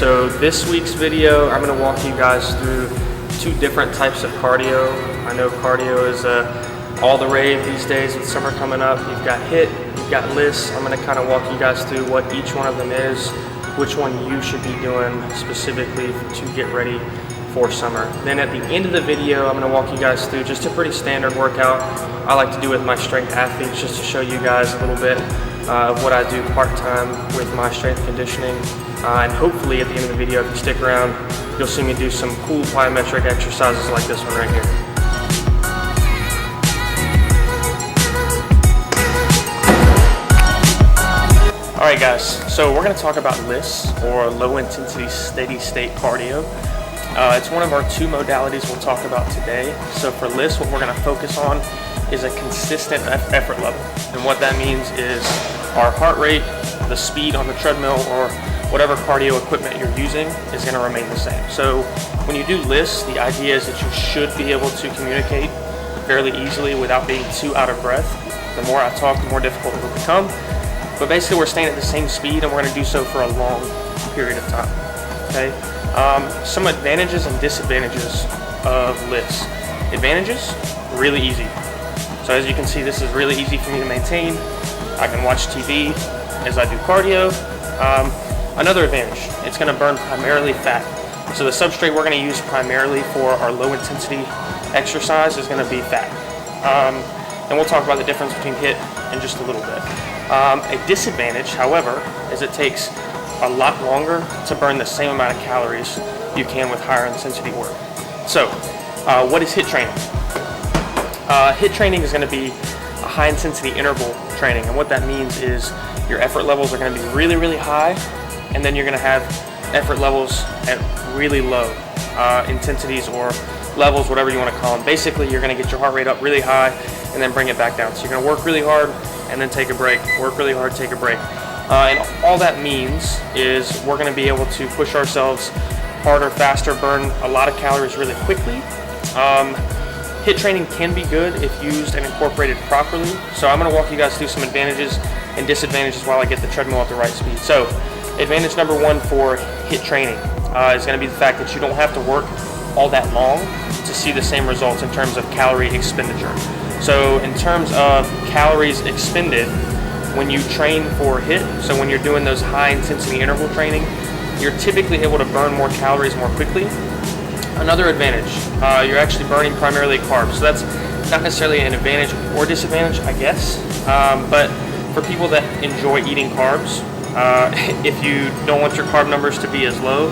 so this week's video, I'm going to walk you guys through 2 different types of cardio. I know cardio is all the rave these days with summer coming up. You've got HIIT, you've got LISS. I'm going to kind of walk you guys through what each one of them is, which one you should be doing specifically to get ready for summer. Then at the end of the video, I'm going to walk you guys through just a pretty standard workout I like to do with my strength athletes, just to show you guys a little bit of what I do part-time with my strength conditioning. And hopefully at the end of the video, if you stick around, you'll see me do some cool plyometric exercises like this one right here. Alright guys, so we're going to talk about LISS, or low intensity steady state cardio. It's one of our 2 modalities we'll talk about today. So for LISS, what we're going to focus on is a consistent effort level. And what that means is our heart rate, the speed on the treadmill, or whatever cardio equipment you're using is going to remain the same. So when you do LISS, the idea is that you should be able to communicate fairly easily without being too out of breath. The more I talk, the more difficult it will become. But basically we're staying at the same speed, and we're going to do so for a long period of time. Okay? Some advantages and disadvantages of LISS. Advantages, really easy. So as you can see, this is really easy for me to maintain. I can watch TV as I do cardio. Another advantage, it's going to burn primarily fat. So the substrate we're going to use primarily for our low intensity exercise is going to be fat. And we'll talk about the difference between HIIT in just a little bit. A disadvantage, however, is it takes a lot longer to burn the same amount of calories you can with higher intensity work. So what is HIIT training? HIIT training is going to be a high intensity interval training, and what that means is your effort levels are going to be really, really high, and then you're going to have effort levels at really low intensities or levels, whatever you want to call them. Basically, you're going to get your heart rate up really high and then bring it back down. So you're going to work really hard and then take a break, work really hard, take a break. And all that means is we're going to be able to push ourselves harder, faster, burn a lot of calories really quickly. HIIT training can be good if used and incorporated properly. So I'm going to walk you guys through some advantages and disadvantages while I get the treadmill at the right speed. So advantage number 1 for HIIT training is going to be the fact that you don't have to work all that long to see the same results in terms of calorie expenditure. So in terms of calories expended, when you train for HIIT, so when you're doing those high intensity interval training, you're typically able to burn more calories more quickly. Another advantage, you're actually burning primarily carbs. So that's not necessarily an advantage or disadvantage, I guess. But for people that enjoy eating carbs, if you don't want your carb numbers to be as low,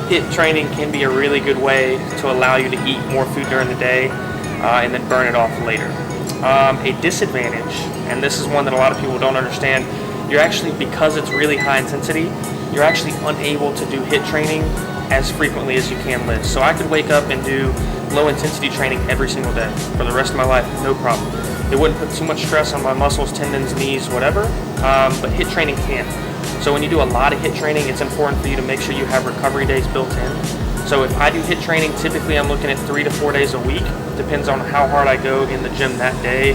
HIIT training can be a really good way to allow you to eat more food during the day and then burn it off later. A disadvantage, and this is one that a lot of people don't understand, you're actually, because it's really high intensity, you're actually unable to do HIIT training as frequently as you can LISS. So I could wake up and do low intensity training every single day for the rest of my life, no problem. It wouldn't put too much stress on my muscles, tendons, knees, whatever, but HIIT training can. So when you do a lot of HIIT training, it's important for you to make sure you have recovery days built in. So if I do HIIT training, typically I'm looking at 3 to 4 days a week. Depends on how hard I go in the gym that day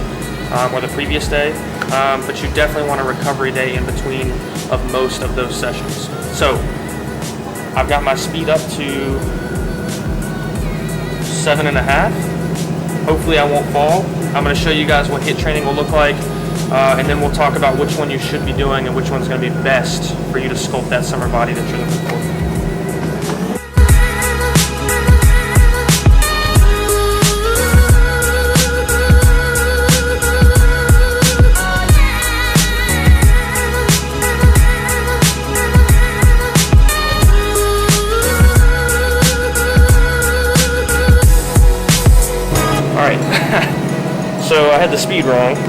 or the previous day. But you definitely want a recovery day in between of most of those sessions. So I've got my speed up to 7.5. Hopefully I won't fall. I'm going to show you guys what HIIT training will look like, and then we'll talk about which one you should be doing and which one's going to be best for you to sculpt that summer body that you're looking for. So I had the speed wrong.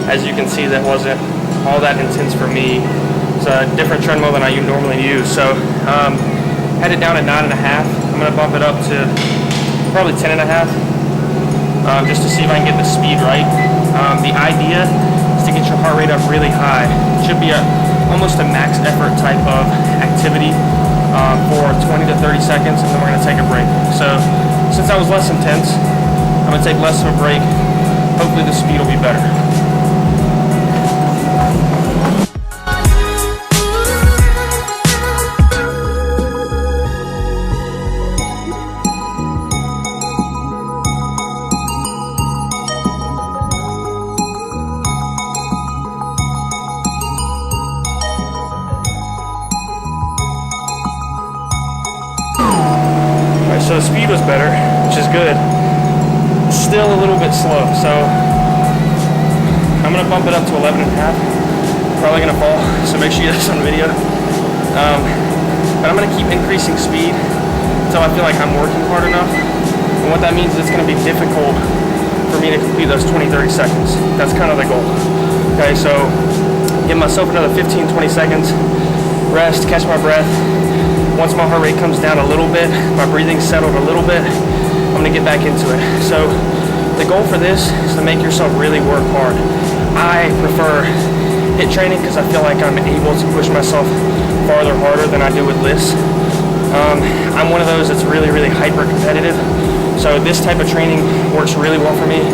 As you can see, that wasn't all that intense for me. It's a different treadmill than I normally use. So had it down at 9.5. I'm going to bump it up to probably 10.5 just to see if I can get the speed right. The idea is to get your heart rate up really high. It should be almost a max effort type of activity for 20 to 30 seconds, and then we're going to take a break. So since I was less intense, I'm going to take less of a break. Hopefully the speed will be better. so the speed was better, which is good. Still a little bit slow, so I'm gonna bump it up to 11 and a half. Probably gonna fall, so make sure you get this on video. But I'm gonna keep increasing speed until I feel like I'm working hard enough. And what that means is it's gonna be difficult for me to complete those 20-30 seconds. That's kind of the goal. Okay, so give myself another 15-20 seconds, rest, catch my breath. Once my heart rate comes down a little bit, my breathing's settled a little bit, I'm gonna get back into it. So the goal for this is to make yourself really work hard. I prefer HIIT training because I feel like I'm able to push myself farther harder than I do with LISS. I'm one of those that's really, really hyper competitive. So this type of training works really well for me.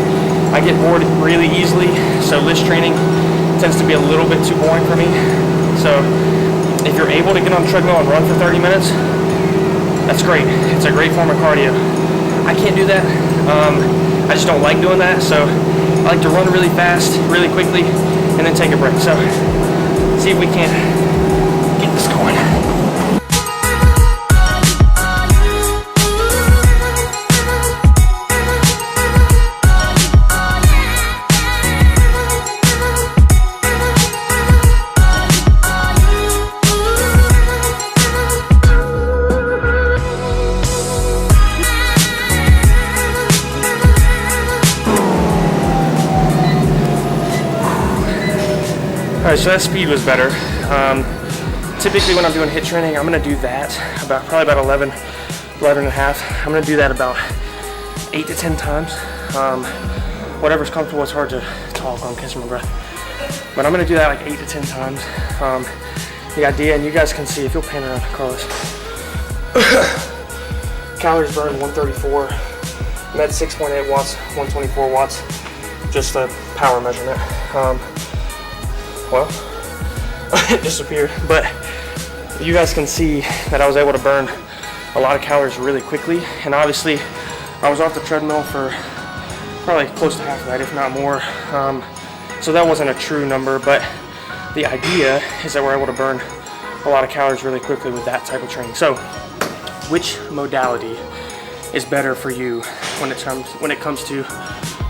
I get bored really easily, so LISS training tends to be a little bit too boring for me. So if you're able to get on the treadmill and run for 30 minutes, that's great. It's a great form of cardio. I can't do that. I just don't like doing that. So I like to run really fast, really quickly, and then take a break. So see if we can get this going. All right, so that speed was better. Typically when I'm doing HIIT training, I'm gonna do that probably about 11 and a half. I'm gonna do that about 8 to 10 times. Whatever's comfortable. It's hard to talk on catching my breath. But I'm gonna do that like 8 to 10 times. The idea, and you guys can see, if you'll pan around, Carlos. Calories burned 134, med 6.8 watts, 124 watts, just a power measurement. Well, it disappeared, but you guys can see that I was able to burn a lot of calories really quickly, and obviously I was off the treadmill for probably close to half of that, if not more, so that wasn't a true number, but the idea is that we're able to burn a lot of calories really quickly with that type of training. So which modality is better for you when it comes to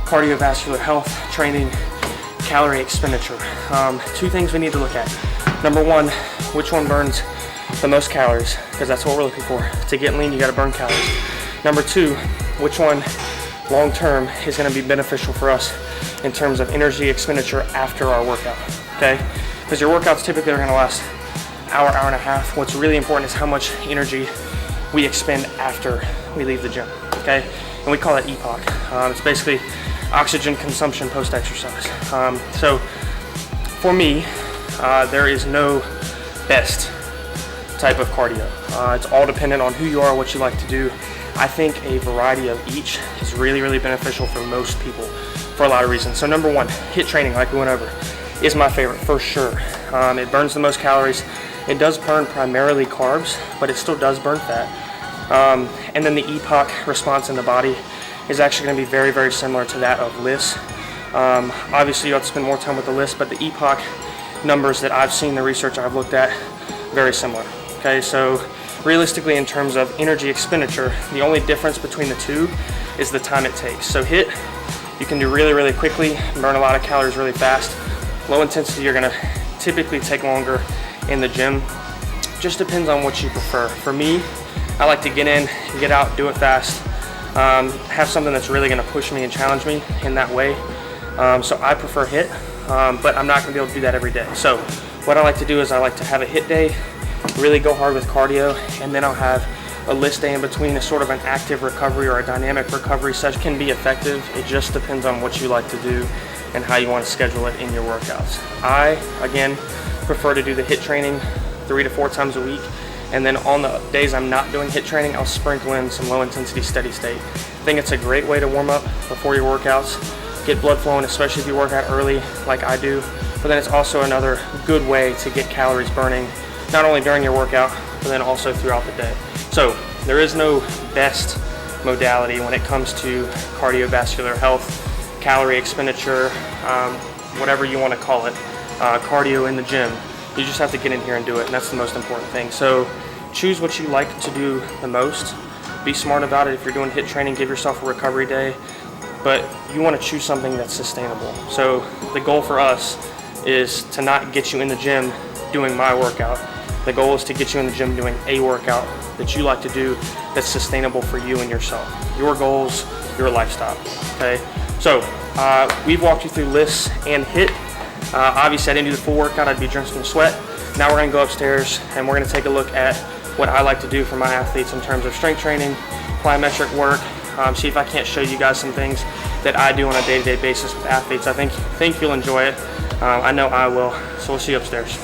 cardiovascular health training, calorie expenditure? Two things we need to look at. Number one, which one burns the most calories? Because that's what we're looking for. To get lean, you got to burn calories. Number two, which one long term is going to be beneficial for us in terms of energy expenditure after our workout? Okay, because your workouts typically are going to last hour and a half. What's really important is how much energy we expend after we leave the gym. Okay, and we call it EPOC. It's basically oxygen consumption post-exercise. So for me, there is no best type of cardio. It's all dependent on who you are, what you like to do. I think a variety of each is really, really beneficial for most people for a lot of reasons. So number one, HIIT training, like we went over, is my favorite for sure. It burns the most calories. It does burn primarily carbs, but it still does burn fat. And then the EPOC response in the body is actually going to be very, very similar to that of LISS. Obviously, you have to spend more time with the LISS, but the EPOC numbers that I've seen, the research I've looked at, very similar. Okay, so realistically, in terms of energy expenditure, the only difference between the two is the time it takes. So HIIT, you can do really, really quickly, burn a lot of calories really fast. Low intensity, you're going to typically take longer in the gym. Just depends on what you prefer. For me, I like to get in, get out, do it fast. Have something that's really going to push me and challenge me in that way. So I prefer HIIT, but I'm not going to be able to do that every day. So what I like to do is I like to have a HIIT day, really go hard with cardio, and then I'll have a LISS day in between, a sort of an active recovery or a dynamic recovery session. Can be effective. It just depends on what you like to do and how you want to schedule it in your workouts. I, again, prefer to do the HIIT training 3 to 4 times a week. And then on the days I'm not doing HIIT training, I'll sprinkle in some low intensity steady state. I think it's a great way to warm up before your workouts, get blood flowing, especially if you work out early like I do. But then it's also another good way to get calories burning, not only during your workout, but then also throughout the day. So there is no best modality when it comes to cardiovascular health, calorie expenditure, whatever you want to call it, cardio in the gym. You just have to get in here and do it, and that's the most important thing. So choose what you like to do the most. be smart about it. If you're doing HIIT training, give yourself a recovery day, but you want to choose something that's sustainable. So the goal for us is to not get you in the gym doing my workout. The goal is to get you in the gym doing a workout that you like to do that's sustainable for you and yourself. Your goals, your lifestyle, okay? So we've walked you through LISS and HIIT. Obviously I didn't do the full workout, I'd be drenched in sweat. Now we're gonna go upstairs and we're gonna take a look at what I like to do for my athletes in terms of strength training, plyometric work, see if I can't show you guys some things that I do on a day-to-day basis with athletes. I think you'll enjoy it. I know I will, so we'll see you upstairs.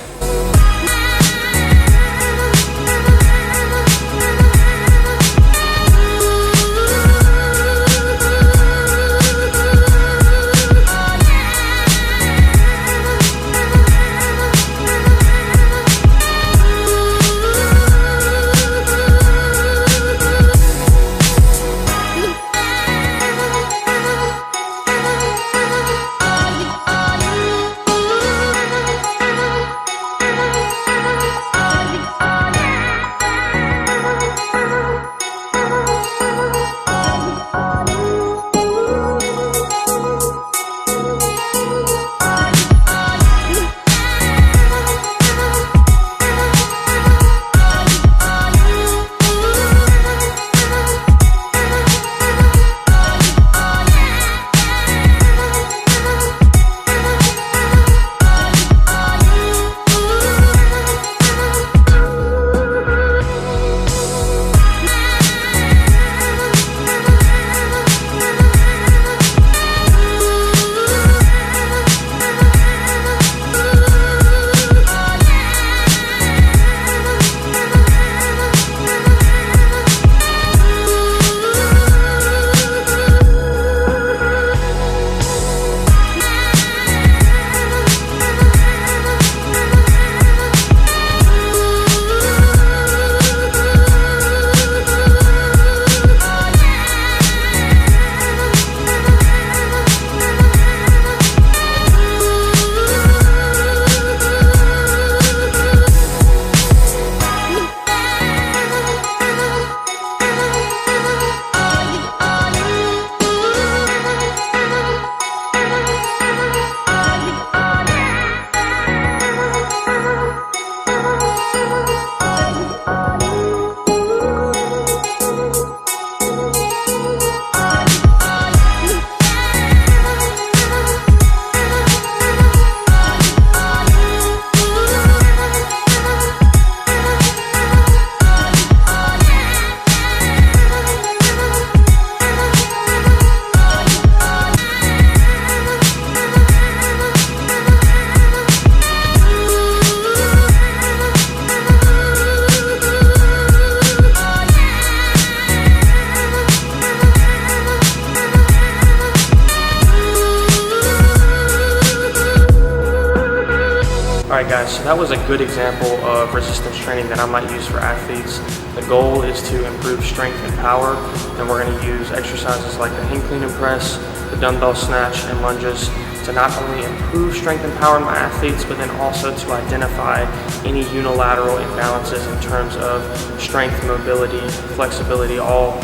Alright guys, so that was a good example of resistance training that I might use for athletes. The goal is to improve strength and power, and we're going to use exercises like the hang clean and press, the dumbbell snatch and lunges to not only improve strength and power in my athletes, but then also to identify any unilateral imbalances in terms of strength, mobility, flexibility. All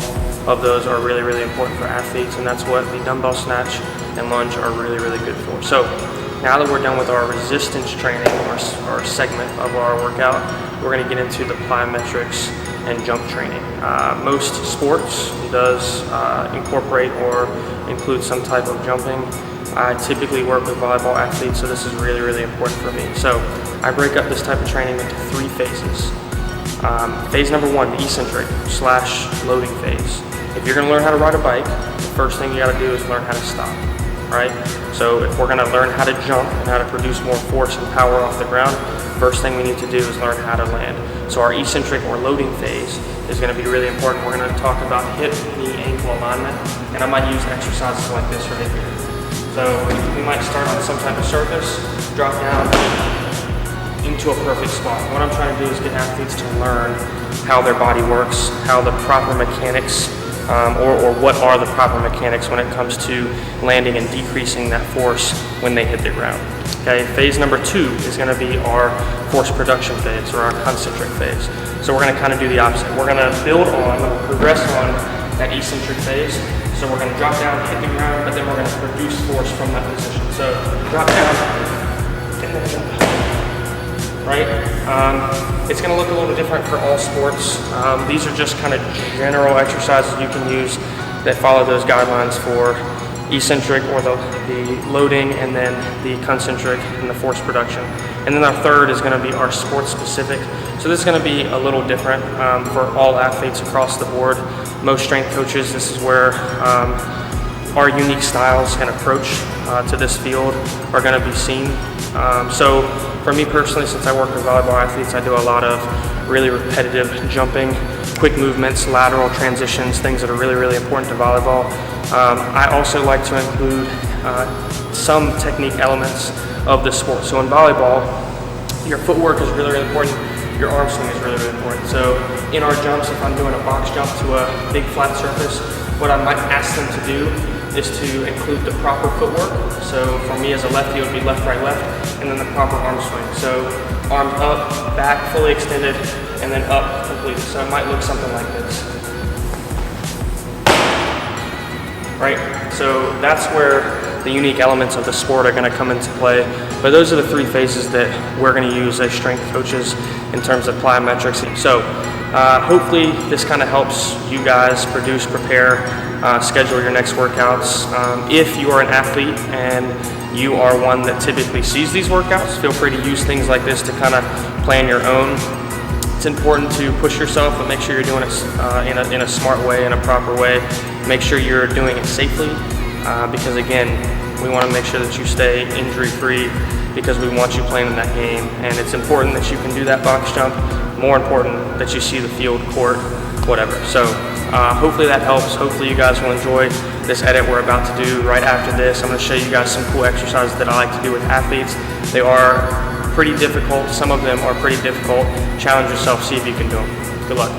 of those are really, really important for athletes, and that's what the dumbbell snatch and lunge are really, really good for. So now that we're done with our resistance training, or segment of our workout, we're going to get into the plyometrics and jump training. Most sports does incorporate or include some type of jumping. I typically work with volleyball athletes, so this is really, really important for me. So I break up this type of training into 3 phases. Phase number 1, the eccentric / loading phase. If you're going to learn how to ride a bike, the first thing you got to do is learn how to stop. Right? So if we're going to learn how to jump and how to produce more force and power off the ground, first thing we need to do is learn how to land. So our eccentric or loading phase is going to be really important. We're going to talk about hip, knee, ankle alignment, and I might use exercises like this right here. So we might start on some type of surface, drop down into a perfect spot. What I'm trying to do is get athletes to learn how their body works, how the proper mechanics or what are the proper mechanics when it comes to landing and decreasing that force when they hit the ground. Okay, phase number 2 is going to be our force production phase, or our concentric phase. So we're gonna kind of do the opposite. We're gonna progress on that eccentric phase. So we're gonna drop down, hit the ground, but then we're gonna produce force from that position. So drop down, and then jump. Right? It's gonna look a little different for all sports. These are just kind of general exercises you can use that follow those guidelines for eccentric or the loading, and then the concentric and the force production. And then our third is going to be our sport specific. So this is going to be a little different for all athletes across the board. Most strength coaches, this is where our unique styles and approach to this field are going to be seen. So for me personally, since I work with volleyball athletes, I do a lot of really repetitive jumping, quick movements, lateral transitions, things that are really, really important to volleyball. I also like to include some technique elements of the sport. So in volleyball, your footwork is really, really important. Your arm swing is really, really important. So in our jumps, if I'm doing a box jump to a big flat surface, what I might ask them to do is to include the proper footwork. So for me as a lefty, it would be left, right, left, and then the proper arm swing. So arms up, back, fully extended, and then up completely. So it might look something like this. Right? So that's where the unique elements of the sport are going to come into play. But those are the three phases that we're going to use as strength coaches in terms of plyometrics. So hopefully this kind of helps you guys produce, prepare, schedule your next workouts. If you are an athlete and you are one that typically sees these workouts, feel free to use things like this to kind of plan your own. It's important to push yourself, but make sure you're doing it in a smart way, in a proper way. Make sure you're doing it safely, because again, we want to make sure that you stay injury-free, because we want you playing in that game. And it's important that you can do that box jump. More important that you see the field, court, whatever. So hopefully that helps. Hopefully you guys will enjoy this edit we're about to do right after this. I'm going to show you guys some cool exercises that I like to do with athletes. They are pretty difficult. Some of them are pretty difficult. Challenge yourself, see if you can do them. Good luck.